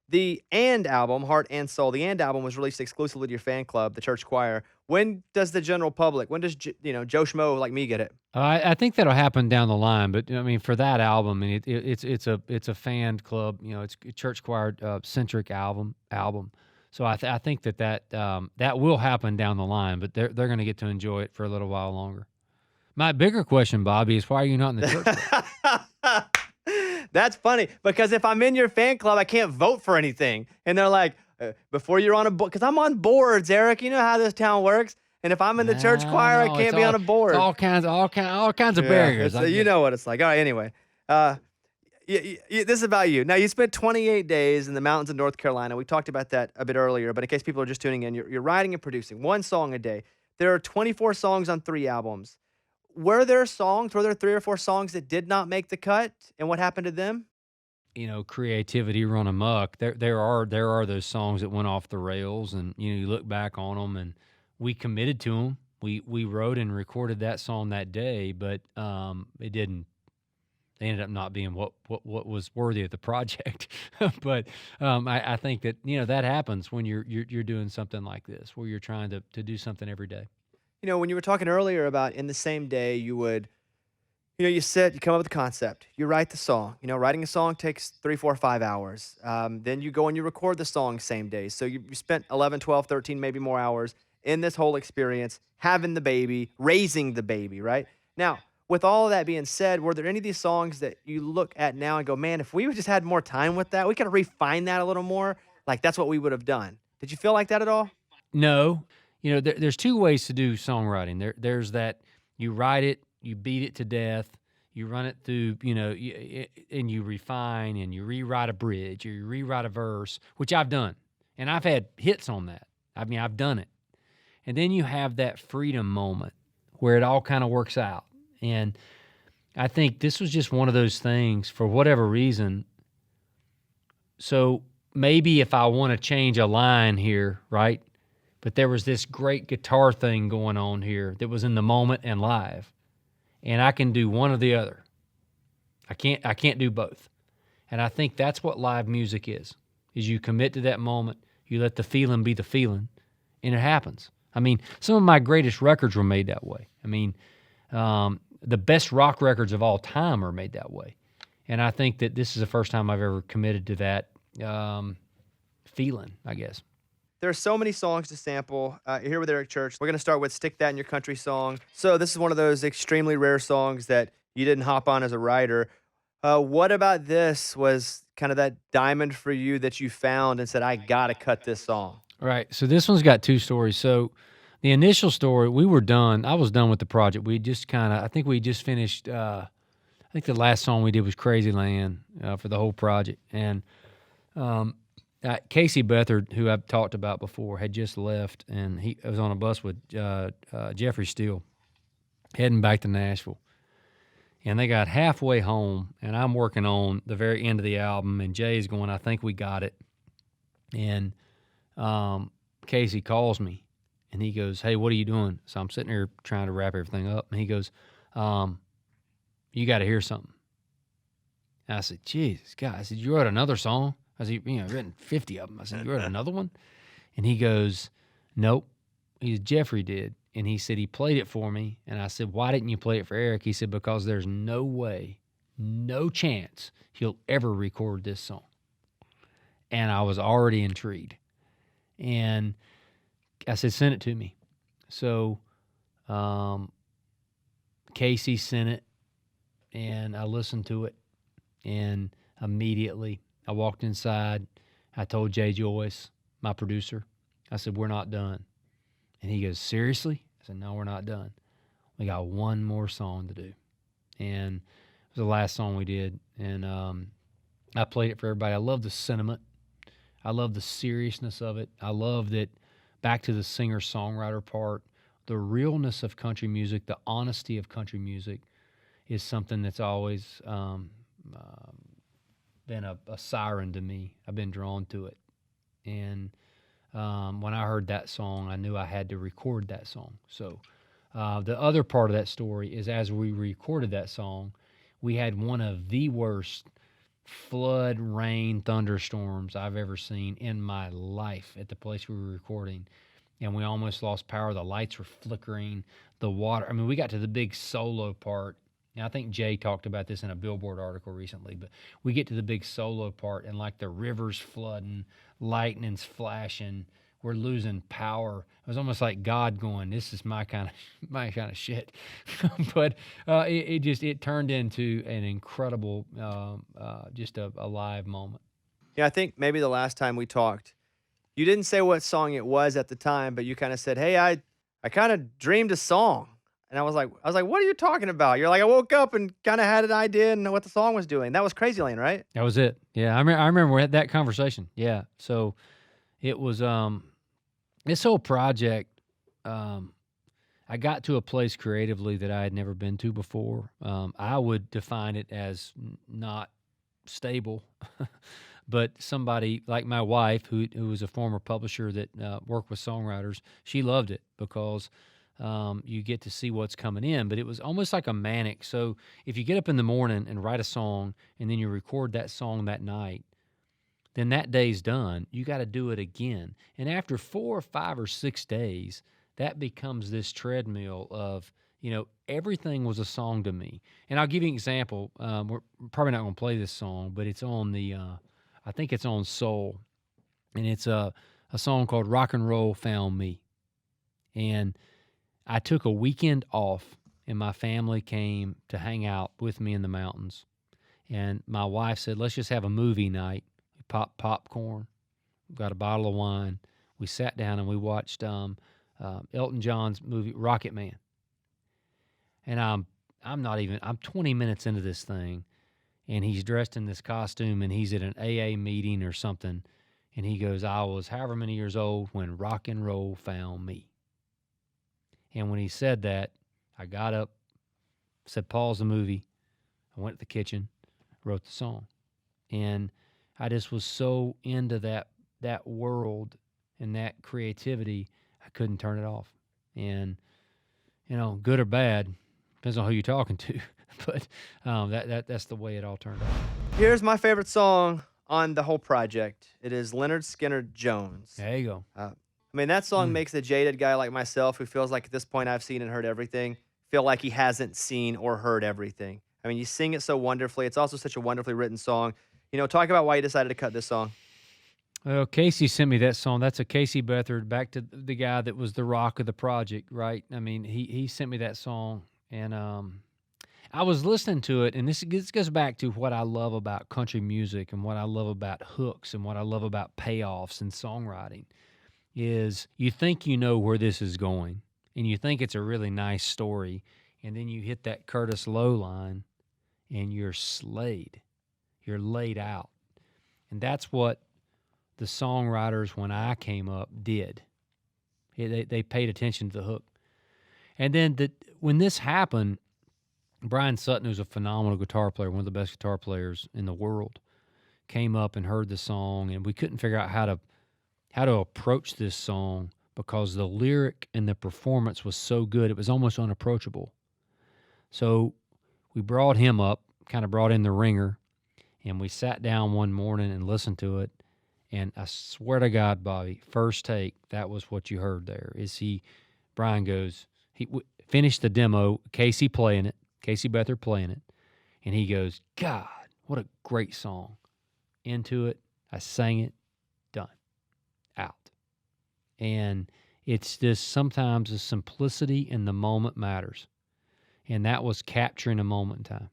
The And album, Heart and Soul, the And album was released exclusively to your fan club, the church choir. When does the general public, when does Joe Schmo like me get it? I think that'll happen down the line, but I mean, for that album, and it's a fan club, it's a church choir centric album. So I think that will happen down the line, but they're going to get to enjoy it for a little while longer. My bigger question, Bobby, is why are you not in the church club? That's funny because if I'm in your fan club, I can't vote for anything. And they're like, before you're on a board, because I'm on boards, Eric. You know how this town works. And if I'm in the church choir, I No, can't be on a board. It's all kinds of barriers. You know what it's like. All right, anyway. This is about you. Now, you spent 28 days in the mountains of North Carolina. We talked about that a bit earlier, but in case people are just tuning in, you're writing and producing one song a day. There are 24 songs on 3 albums. Were there 3 or 4 songs that did not make the cut, and what happened to them? Creativity run amok. There are those songs that went off the rails, and you look back on them, and we committed to them. We wrote and recorded that song that day, but it didn't. They ended up not being what was worthy of the project. But I think that that happens when you're doing something like this, where you're trying to do something every day. When you were talking earlier about in the same day, you would, you sit, you come up with the concept, you write the song. Writing a song takes 3, 4, 5 hours. Then you go and you record the song same day. So you spent 11, 12, 13, maybe more hours in this whole experience, having the baby, raising the baby, right? Now, with all of that being said, were there any of these songs that you look at now and go, man, if we just had more time with that, we could refine that a little more? Like, that's what we would have done. Did you feel like that at all? No. There's 2 ways to do songwriting. There's that you write it, you beat it to death, you run it through, and you refine and you rewrite a bridge or you rewrite a verse, which I've done. And I've had hits on that. I mean, I've done it. And then you have that freedom moment where it all kind of works out. And I think this was just one of those things for whatever reason. So maybe if I want to change a line here, right? But there was this great guitar thing going on here that was in the moment and live. And I can do one or the other. I can't do both. And I think that's what live music is you commit to that moment, you let the feeling be the feeling, and it happens. I mean, some of my greatest records were made that way. I mean, the best rock records of all time are made that way. And I think that this is the first time I've ever committed to that feeling, I guess. There are so many songs to sample. Here with Eric Church, we're going to start with Stick That in Your Country song. So this is one of those extremely rare songs that you didn't hop on as a writer. What about this was kind of that diamond for you that you found and said, I got to cut this song? Right. So this one's got 2 stories. So the initial story, we were done. I was done with the project. We just I think we just finished, I think the last song we did was Crazy Land for the whole project. And Casey Beathard, who I've talked about before, had just left, and he was on a bus with Jeffrey Steele heading back to Nashville. And they got halfway home, and I'm working on the very end of the album, and Jay's going, I think we got it. And Casey calls me, and he goes, hey, what are you doing? So I'm sitting here trying to wrap everything up, and he goes, you got to hear something. And I said, Jesus, God. I said, you wrote another song? I said, I've written 50 of them. I said, you wrote another one? And he goes, nope. Jeffrey did. And he said, he played it for me. And I said, why didn't you play it for Eric? He said, because there's no way, no chance he'll ever record this song. And I was already intrigued. And I said, send it to me. So Casey sent it, and I listened to it. And immediately I walked inside. I told Jay Joyce, my producer, I said, we're not done. And he goes, seriously? I said, no, we're not done. We got one more song to do. And it was the last song we did. And I played it for everybody. I love the sentiment. I love the seriousness of it. I love that, back to the singer-songwriter part, the realness of country music, the honesty of country music is something that's always been a siren to me. I've been drawn to it. And when I heard that song, I knew I had to record that song. So the other part of that story is, as we recorded that song, we had one of the worst flood, rain, thunderstorms I've ever seen in my life at the place we were recording. And we almost lost power. The lights were flickering. The water. I mean, we got to the big solo part. And I think Jay talked about this in a Billboard article recently, but we get to the big solo part and like the river's flooding, lightning's flashing, we're losing power. It was almost like God going, "This is my kind of shit." But it turned into an incredible, just a live moment. Yeah, I think maybe the last time we talked, you didn't say what song it was at the time, but you kind of said, "Hey, I kind of dreamed a song." And I was like, "What are you talking about?" You're like, "I woke up and kind of had an idea and what the song was doing." That was Crazy Lane, right? That was it. Yeah, I remember we had that conversation. Yeah, so it was this whole project. I got to a place creatively that I had never been to before. I would define it as not stable, but somebody like my wife, who was a former publisher that worked with songwriters, she loved it because you get to see what's coming in. But it was almost like a manic. So if you get up in the morning and write a song, and then you record that song that night, then that day's done. You got to do it again. And after 4 or 5 or 6 days, that becomes this treadmill of, everything was a song to me. And I'll give you an example. We're probably not going to play this song, but it's on I think it's on Soul. And it's a song called Rock and Roll Found Me. And I took a weekend off, and my family came to hang out with me in the mountains. And my wife said, "Let's just have a movie night." We popped popcorn, got a bottle of wine. We sat down and we watched Elton John's movie Rocket Man. And I'm 20 minutes into this thing, and he's dressed in this costume, and he's at an AA meeting or something, and he goes, "I was however many years old when rock and roll found me." And when he said that, I got up, said, "Pause the movie." I went to the kitchen, wrote the song. And I just was so into that world and that creativity, I couldn't turn it off. And, good or bad, depends on who you're talking to. But that's the way it all turned out. Here's my favorite song on the whole project. It is Leonard Skinner Jones. There you go. That song makes a jaded guy like myself, who feels like at this point I've seen and heard everything, feel like he hasn't seen or heard everything. You sing it so wonderfully. It's also such a wonderfully written song. Talk about why you decided to cut this song. Well, Casey sent me that song. That's a Casey Beathard, back to the guy that was the rock of the project, right? He sent me that song, and I was listening to it, and this goes back to what I love about country music and what I love about hooks and what I love about payoffs and songwriting is you think you know where this is going, and you think it's a really nice story, and then you hit that Curtis Lowe line, and you're slayed. You're laid out. And that's what the songwriters, when I came up, did. They paid attention to the hook. And then when this happened, Brian Sutton, who's a phenomenal guitar player, one of the best guitar players in the world, came up and heard the song, and we couldn't figure out how to approach this song because the lyric and the performance was so good, it was almost unapproachable. So we brought him up, kind of brought in the ringer, and we sat down one morning and listened to it. And I swear to God, Bobby, first take, that was what you heard there. Brian goes, he finished the demo, Casey Beathard playing it, and he goes, "God, what a great song." Into it, I sang it, done, out. And it's just sometimes the simplicity in the moment matters. And that was capturing a moment in time.